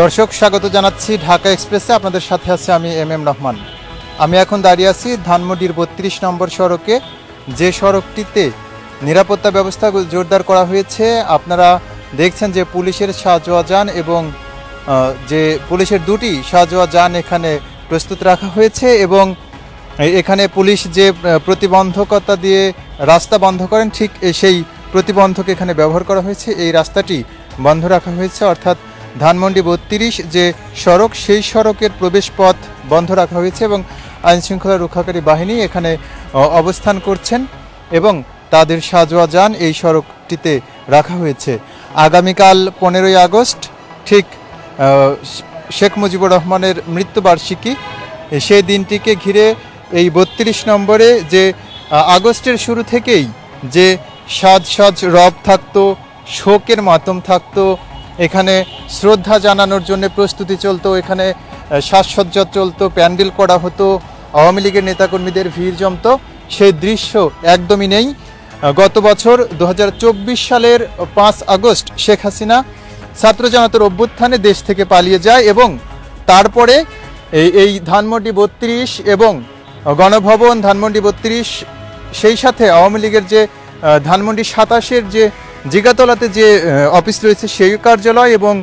দর্শক স্বাগত জানাচ্ছি ঢাকা এক্সপ্রেসে। আপনাদের সাথে আছে আমি এম রহমান। আমি এখন দাঁড়িয়ে আছি ধানমন্ডির ৩২ নম্বর সড়কে, যে সড়কটিতে নিরাপত্তা ব্যবস্থা জোরদার করা হয়েছে। আপনারা দেখছেন যে পুলিশের সাঁজোয়া যান এবং যে পুলিশের দুটি সাঁজোয়া যান এখানে প্রস্তুত রাখা হয়েছে এবং এখানে পুলিশ যে প্রতিবন্ধকতা দিয়ে রাস্তা বন্ধ করেন, ঠিক সেই প্রতিবন্ধক এখানে ব্যবহার করা হয়েছে। এই রাস্তাটি বন্ধ রাখা হয়েছে, অর্থাৎ ধানমন্ডি ৩২ যে সড়ক, সেই সড়কের প্রবেশ পথ বন্ধ রাখা হয়েছে এবং আইনশৃঙ্খলা রক্ষাকারী বাহিনী এখানে অবস্থান করছেন এবং তাদের সাঁজোয়া যান এই সড়কটিতে রাখা হয়েছে। আগামীকাল 15ই আগস্ট ঠিক শেখ মুজিবুর রহমানের মৃত্যুবার্ষিকী, সেই দিনটিকে ঘিরে এই ৩২ নম্বরে যে আগস্টের শুরু থেকেই যে সাজ সাজ রব থাকতো, শোকের মাতম থাকতো, এখানে শ্রদ্ধা জানানোর জন্য প্রস্তুতি চলতো, এখানে সাজসজ্জা চলতো, প্যান্ডেল করা হতো, আওয়ামী লীগের নেতাকর্মীদের ভিড় জমতো, সেই দৃশ্য একদমই নেই। গত বছর 2024 সালের 5 আগস্ট শেখ হাসিনা ছাত্র জনতার অভ্যুত্থানে দেশ থেকে পালিয়ে যায় এবং তারপরে এই ধানমন্ডি 32 এবং গণভবন ধানমন্ডি 32, সেই সাথে আওয়ামী লীগের যে ধানমন্ডি 27-এর যে জিগাতলাতে যে অফিস রয়েছে সেই কার্যালয় এবং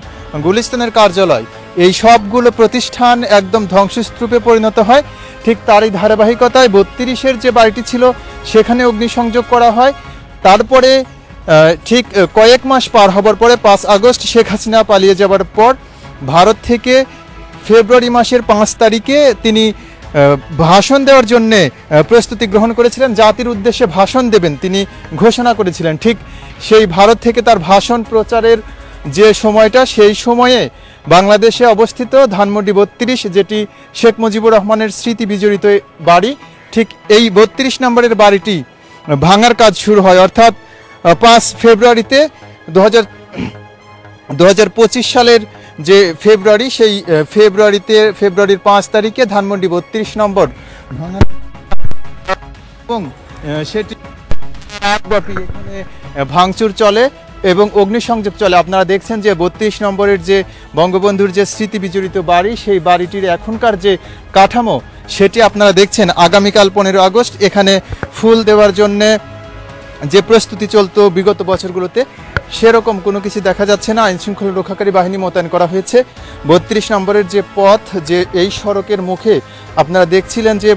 গুলিস্তানের কার্যালয়, এই সবগুলো প্রতিষ্ঠান একদম ধ্বংসস্তূপে পরিণত হয়। ঠিক তারই ধারাবাহিকতায় 32-এর যে বাড়িটি ছিল সেখানে অগ্নিসংযোগ করা হয়। তারপরে ঠিক কয়েক মাস পার হবার পরে 5 আগস্ট শেখ হাসিনা পালিয়ে যাওয়ার পর ভারত থেকে ফেব্রুয়ারি মাসের 5 তারিখে তিনি ভাষণ দেওয়ার জন্যে প্রস্তুতি গ্রহণ করেছিলেন, জাতির উদ্দেশ্যে ভাষণ দেবেন তিনি ঘোষণা করেছিলেন। ঠিক সেই ভারত থেকে তার ভাষণ প্রচারের যে সময়টা, সেই সময়ে বাংলাদেশে অবস্থিত ধানমন্ডি 32, যেটি শেখ মুজিবুর রহমানের স্মৃতি বিজড়িত বাড়ি, ঠিক এই 32 নম্বরের বাড়িটি ভাঙার কাজ শুরু হয়। অর্থাৎ 5 ফেব্রুয়ারিতে 2025 সালের যে ফেব্রুয়ারি, সেই ফেব্রুয়ারির 5 তারিখে ধানমন্ডি 32 নম্বর ভাঙার এবং সেটি এখানে ভাঙচুর চলে এবং অগ্নিসংযোগ চলে। আপনারা দেখছেন যে 32 নম্বরের যে বঙ্গবন্ধুর যে স্মৃতি বিজড়িত বাড়ি, সেই বাড়িটির এখনকার যে কাঠামো সেটি আপনারা দেখছেন। আগামীকাল 15 আগস্ট এখানে ফুল দেওয়ার জন্যে যে প্রস্তুতি চলতো বিগত বছরগুলোতে, সেরকম কোনো কিছু দেখা যাচ্ছে না। আইনশৃঙ্খলা রক্ষাকারী বাহিনী মোতায়েন করা হয়েছে। 32 নম্বরের যে পথ, যে এই সড়কের মুখে আপনারা দেখছিলেন যে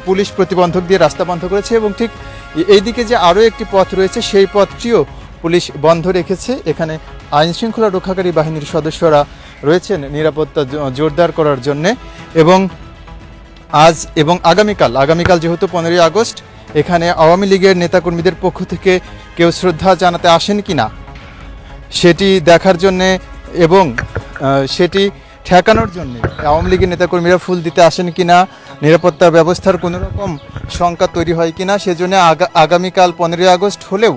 পুলিশ প্রতিবন্ধক দিয়ে রাস্তা বন্ধ করেছে এবং ঠিক এইদিকে যে আরও একটি পথ রয়েছে, সেই পথটিও পুলিশ বন্ধ রেখেছে। এখানে আইনশৃঙ্খলা রক্ষাকারী বাহিনীর সদস্যরা রয়েছেন নিরাপত্তা জোরদার করার জন্যে। এবং আজ এবং আগামীকাল যেহেতু 15ই আগস্ট, এখানে আওয়ামী লীগের নেতাকর্মীদের পক্ষ থেকে কেউ শ্রদ্ধা জানাতে আসেন কিনা সেটি দেখার জন্যে এবং সেটি ঠেকানোর জন্যে আওয়ামী লীগের নেতাকর্মীরা ফুল দিতে আসেন কিনা, নিরাপত্তা ব্যবস্থার কোনো রকম শঙ্কা তৈরি হয় কিনা, সেজন্য আগামীকাল 15ই আগস্ট হলেও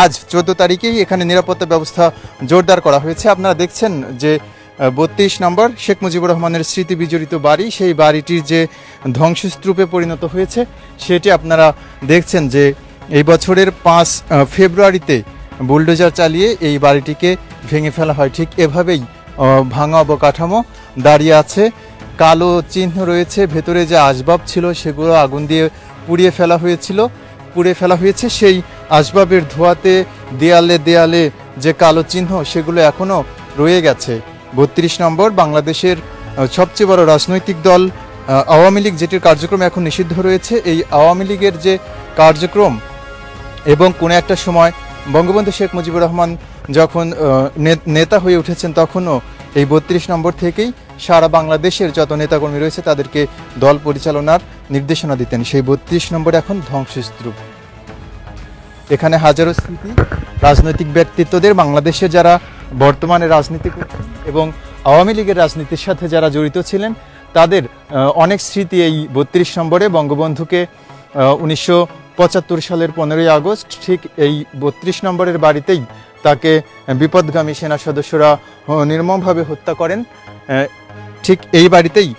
আজ 14 তারিখেই এখানে নিরাপত্তা ব্যবস্থা জোরদার করা হয়েছে। আপনারা দেখছেন যে 32 নম্বর শেখ মুজিবুর রহমানের স্মৃতি বিজড়িত বাড়ি, সেই বাড়িটির যে ধ্বংসস্তূপে পরিণত হয়েছে সেটি আপনারা দেখছেন যে এই বছরের 5 ফেব্রুয়ারিতে বুলডোজার চালিয়ে এই বাড়িটিকে ভেঙে ফেলা হয়। ঠিক এভাবেই ভাঙা অবকাঠামো দাঁড়িয়ে আছে, কালো চিহ্ন রয়েছে, ভেতরে যে আসবাব ছিল সেগুলো আগুন দিয়ে পুড়িয়ে ফেলা হয়েছে। সেই আসবাবের ধোঁয়াতে দেয়ালে যে কালো চিহ্ন সেগুলো এখনও রয়ে গেছে। 32 নম্বর বাংলাদেশের সবচেয়ে বড় রাজনৈতিক দল আওয়ামী লীগ, যেটির কার্যক্রম এখন নিষিদ্ধ রয়েছে। এই আওয়ামী লীগের যে কার্যক্রম এবং কোনো একটা সময় বঙ্গবন্ধু শেখ মুজিবুর রহমান যখন নেতা হয়ে উঠেছেন, তখনও এই 32 নম্বর থেকেই সারা বাংলাদেশের যত নেতাকর্মী রয়েছে তাদেরকে দল পরিচালনার নির্দেশনা দিতেন। সেই 32 নম্বর এখন ধ্বংসস্তূপ। এখানে হাজারো স্মৃতি রাজনৈতিক ব্যক্তিত্বদের, বাংলাদেশে যারা বর্তমানে রাজনীতি করছেন এবং আওয়ামী লীগের রাজনীতির সাথে যারা জড়িত ছিলেন, তাদের অনেক স্মৃতি এই 32 নম্বরে। বঙ্গবন্ধুকে 1975 সালের 15ই আগস্ট ঠিক এই 32 নম্বরের বাড়িতেই তাকে বিপদগামী সেনা সদস্যরা নির্মমভাবে হত্যা করেন। ঠিক এই বাড়িতেই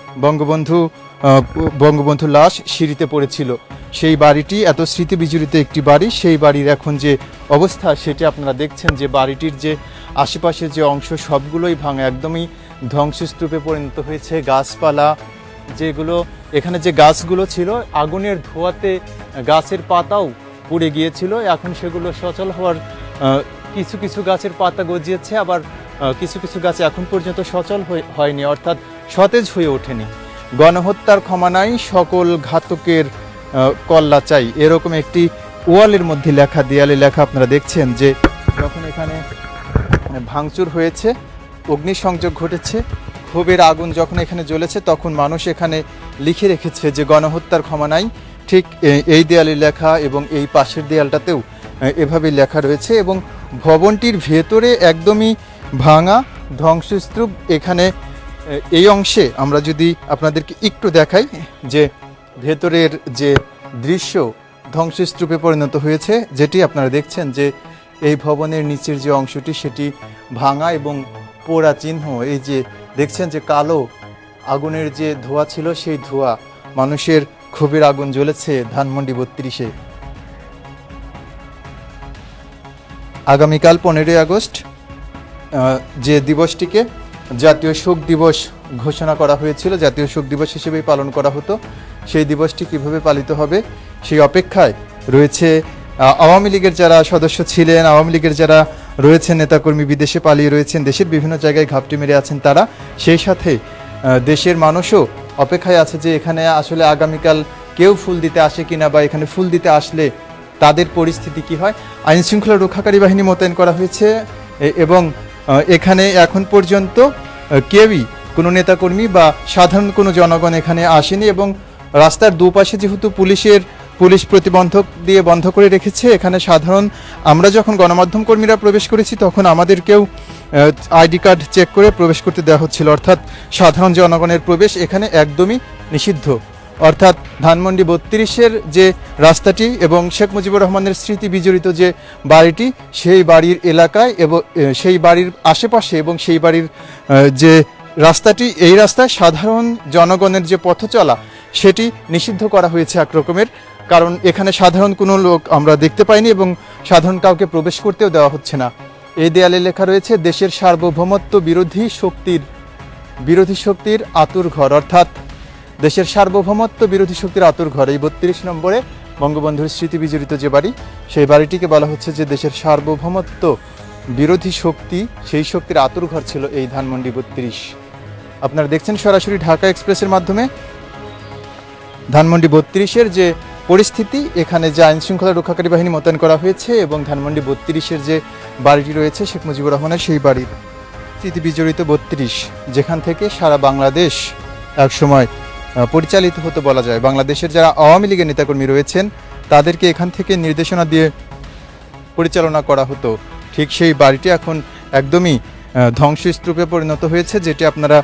বঙ্গবন্ধুর লাশ সিঁড়িতে পড়েছিল। সেই বাড়িটি এত স্মৃতি বিজড়িত একটি বাড়ি, সেই বাড়ির এখন যে অবস্থা সেটি আপনারা দেখছেন যে বাড়িটির যে আশেপাশের যে অংশ সবগুলোই ভাঙা, একদমই ধ্বংসস্তূপে পরিণত হয়েছে। গাছপালা যেগুলো এখানে যে গাছগুলো ছিল আগুনের ধোঁয়াতে গাছের পাতাও পুড়ে গিয়েছিল, এখন সেগুলো সচল হওয়ার কিছু কিছু গাছের পাতা গজিয়েছে, আবার কিছু কিছু গাছ এখন পর্যন্ত সচল হয়নি, অর্থাৎ সতেজ হয়ে ওঠেনি। গণহত্যার ক্ষমা নাই, সকল ঘাতকের কল্লা চাই, এরকম একটি ওয়ালের মধ্যে লেখা, দেয়ালে লেখা আপনারা দেখছেন যে যখন এখানে ভাঙচুর হয়েছে, অগ্নিসংযোগ ঘটেছে, ক্ষোভের আগুন যখন এখানে জ্বলেছে, তখন মানুষ এখানে লিখে রেখেছে যে গণহত্যার ক্ষমা নাই। ঠিক এই দেয়ালে লেখা এবং এই পাশের দেয়ালটাতেও এভাবে লেখা রয়েছে। এবং ভবনটির ভেতরে একদমই ভাঙা ধ্বংসস্তূপ। এখানে এই অংশে আমরা যদি আপনাদেরকে একটু দেখাই যে ভেতরের যে দৃশ্য ধ্বংসস্তূপে পরিণত হয়েছে, যেটি আপনারা দেখছেন যে এই ভবনের নিচের যে অংশটি সেটি ভাঙা এবং পোড়া চিহ্ন। এই যে দেখছেন যে কালো আগুনের যে ধোঁয়া ছিল, সেই ধোঁয়া, মানুষের ক্ষোভের আগুন জ্বলেছে ধানমন্ডি 32-এ। আগামীকাল 15ই আগস্ট যে দিবসটিকে জাতীয় শোক দিবস ঘোষণা করা হয়েছিল, জাতীয় শোক দিবস হিসেবেই পালন করা হতো, সেই দিবসটি কিভাবে পালিত হবে সেই অপেক্ষায় রয়েছে আওয়ামী লীগের যারা সদস্য ছিলেন, আওয়ামী লীগের যারা রয়েছেন নেতাকর্মী, বিদেশে পালিয়ে রয়েছেন, দেশের বিভিন্ন জায়গায় ঘাপটি মেরে আছেন তারা, সেই সাথে দেশের মানুষও অপেক্ষায় আছে যে এখানে আসলে আগামীকাল কেউ ফুল দিতে আসে কিনা, বা এখানে ফুল দিতে আসলে তাদের পরিস্থিতি কি হয়। আইন শৃঙ্খলা রক্ষাকারী বাহিনী মোতায়েন করা হয়েছে এবং এখানে এখন পর্যন্ত কেউই কোনো নেতাকর্মী বা সাধারণ কোনো জনগণ এখানে আসেনি। এবং রাস্তার দুপাশে যেহেতু পুলিশ প্রতিবন্ধক দিয়ে বন্ধ করে রেখেছে, এখানে সাধারণ, আমরা যখন গণমাধ্যম কর্মীরা প্রবেশ করেছি তখন আমাদেরকেও আইডি কার্ড চেক করে প্রবেশ করতে দেওয়া হচ্ছিল, অর্থাৎ সাধারণ জনগণের প্রবেশ এখানে একদমই নিষিদ্ধ। অর্থাৎ ধানমন্ডি 32-এর যে রাস্তাটি এবং শেখ মুজিবুর রহমানের স্মৃতি বিজড়িত যে বাড়িটি, সেই বাড়ির এলাকায় এবং সেই বাড়ির আশেপাশে এবং সেই বাড়ির যে রাস্তাটি, এই রাস্তায় সাধারণ জনগণের যে পথ চলা সেটি নিষিদ্ধ করা হয়েছে এক রকমের। কারণ এখানে সাধারণ কোনো লোক আমরা দেখতে পাইনি এবং সাধারণ কাউকে প্রবেশ করতেও দেওয়া হচ্ছে না। এই দেয়ালে লেখা রয়েছে দেশের সার্বভৌমত্ব বিরোধী শক্তির আতুর ঘর, অর্থাৎ দেশের সার্বভৌমত্ব বিরোধী শক্তির আতুর ঘর। এই 32 নম্বরে বঙ্গবন্ধুর স্মৃতি বিজড়িত যে বাড়ি, সেই বাড়িটিকে বলা হচ্ছে যে দেশের সার্বভৌমত্ব বিরোধী শক্তি, সেই শক্তির আতুর ঘর ছিল এই ধানমন্ডি 32। আপনারা দেখছেন সরাসরি ঢাকা এক্সপ্রেসের মাধ্যমে ধানমন্ডি 32-এর যে পরিস্থিতি, এখানে যে আইন শৃঙ্খলা রক্ষাকারী বাহিনী মোতায়েন করা হয়েছে এবং ধানমন্ডি 32-এর যে বাড়িটি রয়েছে শেখ মুজিবুর রহমানের, সেই বাড়ির স্মৃতি বিজড়িত 32, যেখান থেকে সারা বাংলাদেশ একসময় পরিচালিত হতো বলা যায়। বাংলাদেশের যারা আওয়ামী লীগের নেতাকর্মী রয়েছেন তাদেরকে এখান থেকে নির্দেশনা দিয়ে পরিচালনা করা হতো। ঠিক সেই বাড়িটি এখন একদমই ধ্বংসস্তূপে পরিণত হয়েছে, যেটি আপনারা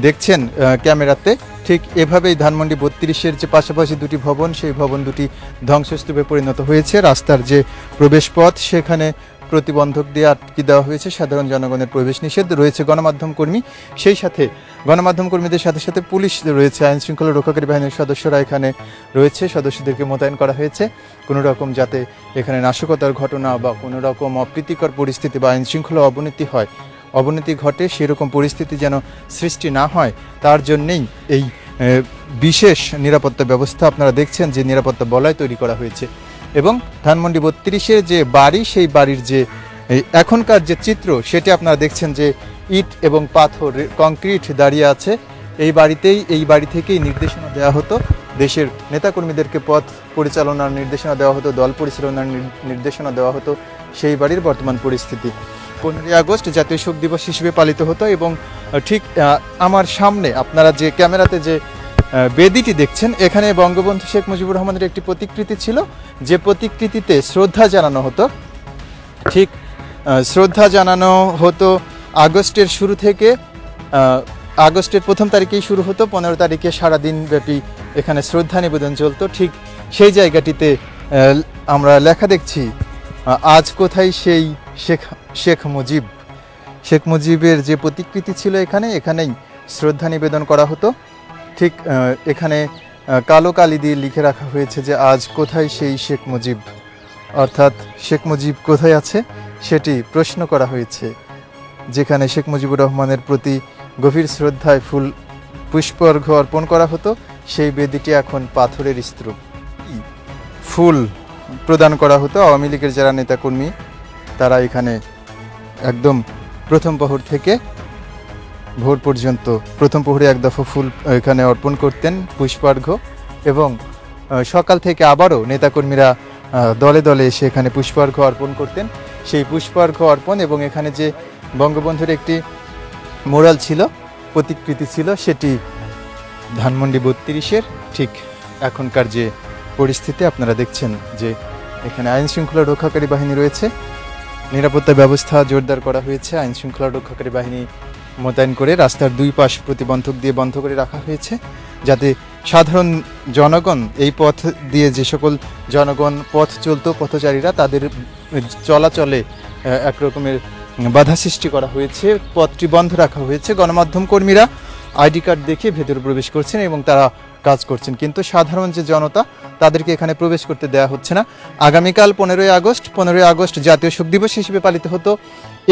দেখছেন ক্যামেরাতে। ঠিক এভাবেই ধানমন্ডি 32-এর যে পাশাপাশি দুটি ভবন, সেই ভবন দুটি ধ্বংসস্তূপে পরিণত হয়েছে। রাস্তার যে প্রবেশ পথ সেখানে প্রতিবন্ধক দিয়ে আটকে দেওয়া হয়েছে, সাধারণ জনগণের প্রবেশ নিষেধ রয়েছে। গণমাধ্যম কর্মী, সেই সাথে গণমাধ্যম কর্মীদের সাথে সাথে পুলিশ রয়েছে, আইন শৃঙ্খলা রক্ষাকারী বাহিনীর সদস্যরা এখানে রয়েছে, সদস্যদেরকে মোতায়েন করা হয়েছে কোনো রকম যাতে এখানে নাশকতার ঘটনা বা কোনো রকম অপ্রীতিকর পরিস্থিতি বা আইন শৃঙ্খলা অবনতি ঘটে, সেরকম পরিস্থিতি যেন সৃষ্টি না হয়, তার জন্যেই এই বিশেষ নিরাপত্তা ব্যবস্থা আপনারা দেখছেন যে নিরাপত্তা বলয় তৈরি করা হয়েছে। এবং ধানমন্ডি 32-এর যে বাড়ি, সেই বাড়ির যে এখনকার যে চিত্র সেটি আপনারা দেখছেন যে ইট এবং পাথর, কংক্রিট দাঁড়িয়ে আছে। এই বাড়ি থেকেই নির্দেশনা দেওয়া হতো, দেশের নেতাকর্মীদেরকে পথ পরিচালনার নির্দেশনা দেওয়া হতো, দল পরিচালনার নির্দেশনা দেওয়া হতো। সেই বাড়ির বর্তমান পরিস্থিতি 15ই আগস্ট জাতীয় শোক দিবস হিসেবে পালিত হতো। এবং ঠিক আমার সামনে আপনারা যে ক্যামেরাতে যে বেদিটি দেখছেন, এখানে বঙ্গবন্ধু শেখ মুজিবুর রহমানের একটি প্রতিকৃতি ছিল, যে প্রতিকৃতিতে শ্রদ্ধা জানানো হতো। ঠিক শ্রদ্ধা জানানো হতো আগস্টের শুরু থেকে, আগস্টের 1 তারিখেই শুরু হতো, 15 তারিখে সারাদিন ব্যাপী এখানে শ্রদ্ধা নিবেদন চলতো। ঠিক সেই জায়গাটিতে আমরা লেখা দেখছি, আজ কোথায় সেই শেখ মুজিবের যে প্রতিকৃতি ছিল এখানেই শ্রদ্ধা নিবেদন করা হতো। ঠিক এখানে কালো কালি দিয়ে লিখে রাখা হয়েছে যে আজ কোথায় সেই শেখ মুজিব, অর্থাৎ শেখ মুজিব কোথায় আছে সেটি প্রশ্ন করা হয়েছে। যেখানে শেখ মুজিবুর রহমানের প্রতি গভীর শ্রদ্ধায় পুষ্পার্ঘ্য অর্পণ করা হতো, সেই বেদিটি এখন পাথরের স্তূপ। ফুল প্রদান করা হতো। আওয়ামী লীগের যারা নেতাকর্মী তারা এখানে একদম প্রথম প্রহর থেকে ভোর পর্যন্ত প্রথম প্রহরে এক দফা ফুল এখানে অর্পণ করতেন, পুষ্পার্ঘ্য, এবং সকাল থেকে আবারও নেতাকর্মীরা দলে দলে এসে এখানে পুষ্পার্ঘ্য অর্পণ করতেন। সেই পুষ্পার্ঘ্য অর্পণ এবং এখানে যে বঙ্গবন্ধুর একটি মোরাল ছিল, প্রতিকৃতি ছিল, সেটি ধানমন্ডি 32-এর ঠিক এখনকার যে পরিস্থিতি আপনারা দেখছেন যে এখানে আইন শৃঙ্খলা রক্ষাকারী বাহিনী রয়েছে, নিরাপত্তা ব্যবস্থা জোরদার করা হয়েছে, আইন শৃঙ্খলা রক্ষাকারী বাহিনী মোতায়েন করে রাস্তার দুই পাশ প্রতিবন্ধক দিয়ে বন্ধ করে রাখা হয়েছে, যাতে সাধারণ জনগণ এই পথ দিয়ে যে সকল জনগণ পথ চলতো, পথচারীরা, তাদের চলাচলে একরকমের বাধা সৃষ্টি করা হয়েছে। পথটি বন্ধ রাখা হয়েছে। গণমাধ্যম কর্মীরা আইডি কার্ড দেখিয়ে ভেতরে প্রবেশ করছেন এবং তারা কাজ করছেন, কিন্তু সাধারণ যে জনতা তাদেরকে এখানে প্রবেশ করতে দেওয়া হচ্ছে না। আগামীকাল 15ই আগস্ট জাতীয় শোক দিবস হিসেবে পালিত হতো।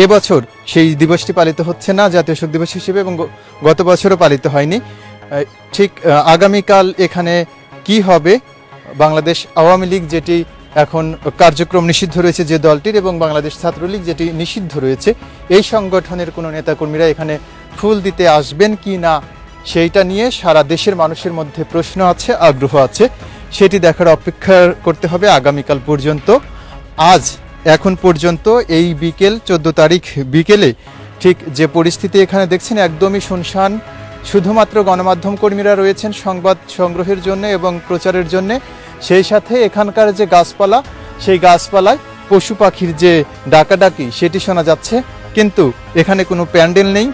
এবছর সেই দিবসটি পালিত হচ্ছে না জাতীয় শোক দিবস হিসেবে, এবং গত বছরও পালিত হয়নি। ঠিক আগামীকাল এখানে কি হবে, বাংলাদেশ আওয়ামী লীগ যেটি এখন কার্যক্রম নিষিদ্ধ রয়েছে যে দলটির, এবং বাংলাদেশ ছাত্রলীগ যেটি নিষিদ্ধ রয়েছে, এই সংগঠনের কোনো নেতাকর্মীরা এখানে ফুল দিতে আসবেন কি না, সেইটা নিয়ে সারা দেশের মানুষের মধ্যে প্রশ্ন আছে, আগ্রহ আছে। সেটি দেখার অপেক্ষা করতে হবে আগামীকাল পর্যন্ত। এখন পর্যন্ত এই 14 তারিখ বিকেলে ঠিক যে পরিস্থিতি এখানে দেখছেন একদমই শুনশান। শুধুমাত্র গণমাধ্যম কর্মীরা রয়েছেন সংবাদ সংগ্রহের জন্য এবং প্রচারের জন্য। সেই সাথে এখানকার যে গাছপালা, সেই গাছপালায় পশু পাখির যে ডাকাডাকি সেটি শোনা যাচ্ছে, কিন্তু এখানে কোনো প্যান্ডেল নেই।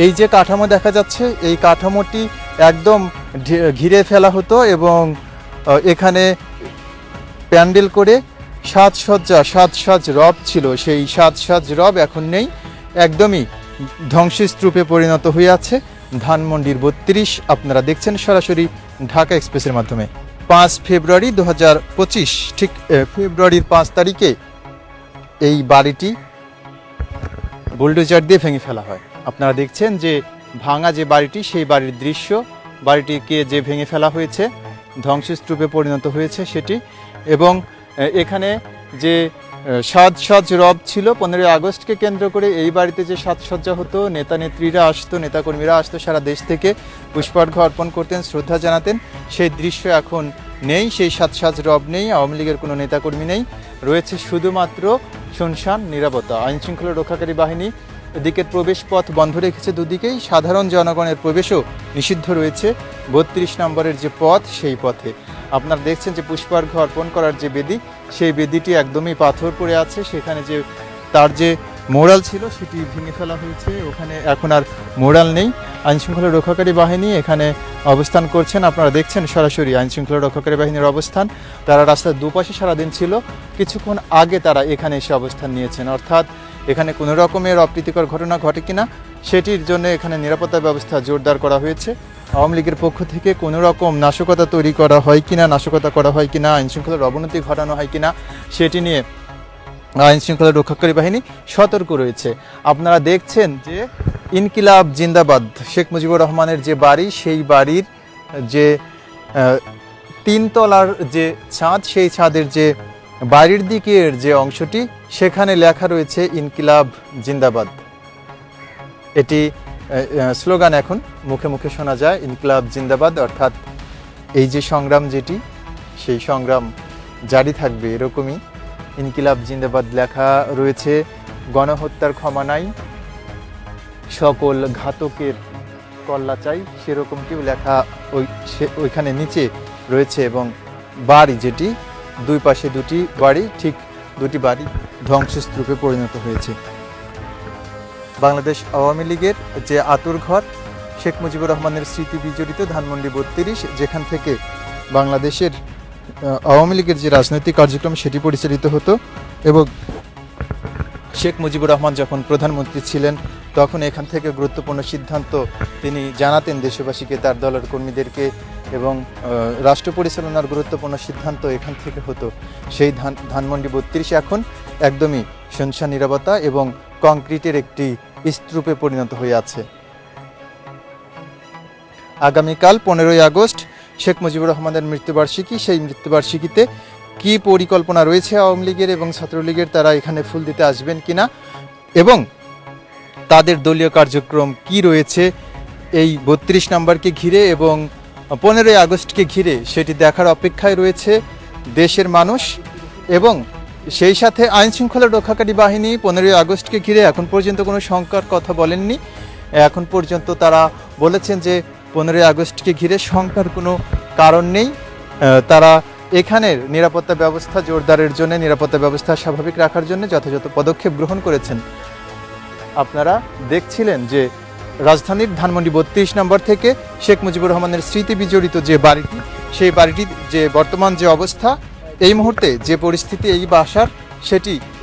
এই যে কাঠামো দেখা যাচ্ছে, এই কাঠামোটি একদম ঘিরে ফেলা হতো এবং এখানে প্যান্ডেল করে সাজ রব ছিল, সেই সাজ রব এখন নেই, একদমই ধ্বংসস্তূপে পরিণত হয়ে আছে ধানমন্ডির 32। আপনারা দেখছেন সরাসরি ঢাকা এক্সপ্রেসের মাধ্যমে। 5 ফেব্রুয়ারি 2025, ঠিক ফেব্রুয়ারির 5 তারিখে এই বাড়িটি বুলডোজার দিয়ে ভেঙে ফেলা হয়। আপনারা দেখছেন যে ভাঙা যে বাড়িটি, সেই বাড়ির দৃশ্য, বাড়িটিকে যে ভেঙে ফেলা হয়েছে, ধ্বংসস্তূপে পরিণত হয়েছে সেটি। এবং এখানে যে সাজ রব ছিল 15ই আগস্টকে কেন্দ্র করে, এই বাড়িতে যে সাজসজ্জা হতো, নেতা নেত্রীরা আসতো, নেতাকর্মীরা আসতো সারা দেশ থেকে, পুষ্পার্ঘ্য অর্পণ করতেন, শ্রদ্ধা জানাতেন, সেই দৃশ্য এখন নেই। সেই সাজ রব নেই, আওয়ামী লীগের কোনো নেতাকর্মী নেই, রয়েছে শুধুমাত্র শুনশান নীরবতা। আইন শৃঙ্খলা রক্ষাকারী বাহিনী এদিকের প্রবেশ পথ বন্ধ রেখেছে দুদিকেই, সাধারণ জনগণের প্রবেশও নিষিদ্ধ রয়েছে 32 নম্বরের যে পথ, সেই পথে। আপনারা দেখছেন যে পুষ্পার্ঘ্য অর্পণ করার যে বেদি, সেই বেদিটি একদমই পাথর পড়ে আছে। সেখানে যে তার যে মোরাল ছিল সেটি ভেঙে ফেলা হয়েছে, ওখানে এখন আর মোরাল নেই। আইনশৃঙ্খলা রক্ষাকারী বাহিনী এখানে অবস্থান করছেন, আপনারা দেখছেন সরাসরি আইনশৃঙ্খলা রক্ষাকারী বাহিনীর অবস্থান। তারা রাস্তার দুপাশে সারাদিন ছিল, কিছুক্ষণ আগে তারা এখানে এসে অবস্থান নিয়েছেন, অর্থাৎ এখানে কোনো রকমের অপ্রীতিকর ঘটনা ঘটে কিনা সেটির জন্য এখানে নিরাপত্তা ব্যবস্থা জোরদার করা হয়েছে। আওয়ামী লীগের পক্ষ থেকে কোনো রকম নাশকতা তৈরি করা হয় কিনা, নাশকতা করা হয় কিনা, আইনশৃঙ্খলার অবনতি ঘটানো হয় কিনা, সেটি নিয়ে আইনশৃঙ্খলা রক্ষাকারী বাহিনী সতর্ক রয়েছে। আপনারা দেখছেন যে ইনকিলাব জিন্দাবাদ, শেখ মুজিবুর রহমানের যে বাড়ি, সেই বাড়ির যে 3 তলার যে ছাদ, সেই ছাদের যে বাড়ির দিকের যে অংশটি, সেখানে লেখা রয়েছে ইনকিলাব জিন্দাবাদ। এটি স্লোগান এখন মুখে মুখে শোনা যায়, ইনকিলাব জিন্দাবাদ, অর্থাৎ এই যে সংগ্রাম যেটি, সেই সংগ্রাম জারি থাকবে, এরকমই ইনকিলাব জিন্দাবাদ লেখা রয়েছে। গণহত্যার ক্ষমা নাই, সকল ঘাতকের কল্লা চাই, সেরকমটিও লেখা ওইখানে নিচে রয়েছে। এবং বাড়ি যেটি, দুই পাশে দুটি বাড়ি, ঠিক দুটি বাড়ি ধ্বংসস্তূপে পরিণত হয়েছে। বাংলাদেশ আওয়ামী লীগের যে আতুরঘর, শেখ মুজিবুর রহমানের স্মৃতি বিজড়িত ধানমন্ডি 32, যেখান থেকে বাংলাদেশের আওয়ামী লীগের যে রাজনৈতিক কার্যক্রম সেটি পরিচালিত হতো, এবং শেখ মুজিবুর রহমান যখন প্রধানমন্ত্রী ছিলেন তখন এখান থেকে গুরুত্বপূর্ণ সিদ্ধান্ত তিনি জানাতেন দেশবাসীকে, তার দলের কর্মীদেরকে, এবং রাষ্ট্র পরিচালনার গুরুত্বপূর্ণ সিদ্ধান্ত এখান থেকে হতো। সেই ধানমন্ডি 32 এখন একদমই শুনশান নীরবতা এবং কংক্রিটের একটি স্তূপে পরিণত হয়ে আছে। আগামীকাল 15ই আগস্ট শেখ মুজিবুর রহমানের মৃত্যুবার্ষিকী, সেই মৃত্যুবার্ষিকীতে কি পরিকল্পনা রয়েছে আওয়ামী লীগের এবং ছাত্রলীগের, তারা এখানে ফুল দিতে আসবেন কিনা এবং তাদের দলীয় কার্যক্রম কি রয়েছে এই 32 নম্বরকে ঘিরে এবং 15ই আগস্টকে ঘিরে, সেটি দেখার অপেক্ষায় রয়েছে দেশের মানুষ। এবং সেই সাথে আইন শৃঙ্খলা রক্ষাকারী বাহিনী 15ই আগস্টকে ঘিরে এখন পর্যন্ত কোনো শঙ্কার কথা বলেননি। এখন পর্যন্ত তারা বলেছেন যে 15ই আগস্টকে ঘিরে শঙ্কার কোনো কারণ নেই। তারা এখানের নিরাপত্তা ব্যবস্থা জোরদারের জন্য, নিরাপত্তা ব্যবস্থা স্বাভাবিক রাখার জন্য যথাযথ পদক্ষেপ গ্রহণ করেছেন। আপনারা দেখছিলেন যে রাজধানীর ধানমন্ডি 32 নম্বর থেকে শেখ মুজিবুর রহমানের স্মৃতি বিজড়িত যে বাড়িটি, সেই বাড়িটির যে বর্তমান যে অবস্থা, এই মুহূর্তে যে পরিস্থিতি এই বাসার,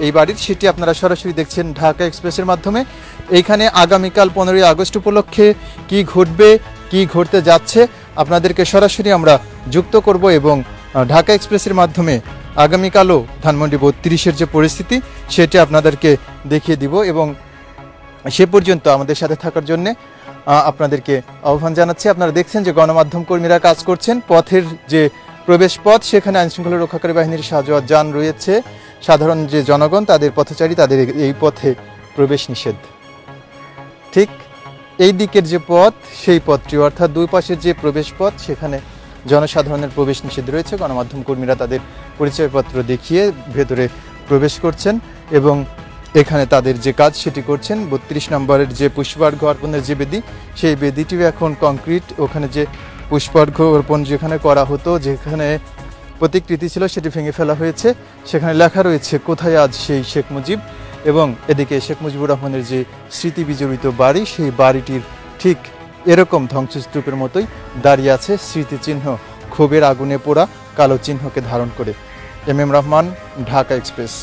এই বাড়ির সেটি আপনারা সরাসরি দেখছেন ঢাকা এক্সপ্রেসের মাধ্যমে। এইখানে আগামীকাল 15ই আগস্ট উপলক্ষে কি ঘটবে, কি ঘটতে যাচ্ছে, আপনাদেরকে সরাসরি আমরা যুক্ত করব এবং ঢাকা এক্সপ্রেসের মাধ্যমে আগামীকালও ধানমন্ডি 32-এর যে পরিস্থিতি সেটি আপনাদেরকে দেখিয়ে দিব। এবং সে পর্যন্ত আমাদের সাথে থাকার জন্য আপনাদেরকে আহ্বান জানাচ্ছি। আপনারা দেখছেন যে গণমাধ্যম কর্মীরা কাজ করছেন। পথের যে প্রবেশ পথ, সেখানে আইনশৃঙ্খলা রক্ষাকারী বাহিনীর সাজোয়ার যান রয়েছে। সাধারণ যে জনগণ, তাদের পথচারী, তাদের এই পথে প্রবেশ নিষেধ। ঠিক এই দিকের যে পথ, সেই পথটি অর্থাৎ দুই পাশের যে প্রবেশ পথ, সেখানে জনসাধারণের প্রবেশ নিষেধ রয়েছে। গণমাধ্যম কর্মীরা তাদের পরিচয়পত্র দেখিয়ে ভেতরে প্রবেশ করছেন এবং এখানে তাদের যে কাজ সেটি করছেন। 32 নম্বরের যে পুষ্পার্ঘ্য অর্পণের যে বেদি, সেই বেদিটিও এখন কংক্রিট। ওখানে যে পুষ্পার্ঘ্য অর্পণ যেখানে করা হতো, যেখানে প্রতিকৃতি ছিল, সেটি ভেঙে ফেলা হয়েছে। সেখানে লেখা রয়েছে কোথায় আজ সেই শেখ মুজিব। এবং এদিকে শেখ মুজিবুর রহমানের যে স্মৃতি বিজড়িত বাড়ি, সেই বাড়িটির ঠিক এরকম ধ্বংসস্তূপের মতোই দাঁড়িয়ে আছে স্মৃতিচিহ্ন, ক্ষোভের আগুনে পোড়া কালো চিহ্নকে ধারণ করে। M M Rahman, Dhaka express.